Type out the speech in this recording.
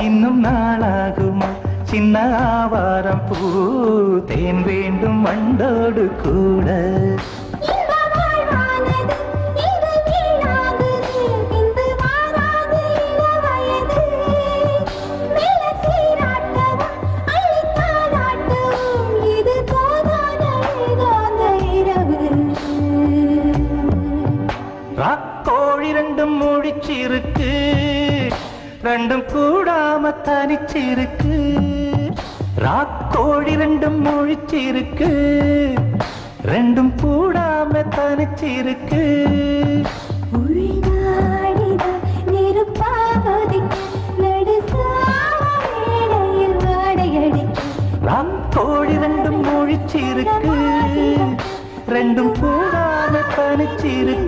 இன்னும் நாளாகுமா சின்ன ஆவாரம் பூ தேன் வேண்டும் வண்டோடு கூட ராக்கோழி ரெண்டும் முழிச்சிருக்கு ரெண்டும் கூடாம தனிச்சிருக்கு ராக்கோழி ரெண்டும் முழிச்சிருக்கு ரெண்டும் கூடாம தனிச்சிருக்கு ராக்கோழி ரெண்டும் முழிச்சிருக்கு ரெண்டும் கூடாம தனிச்சிருக்கு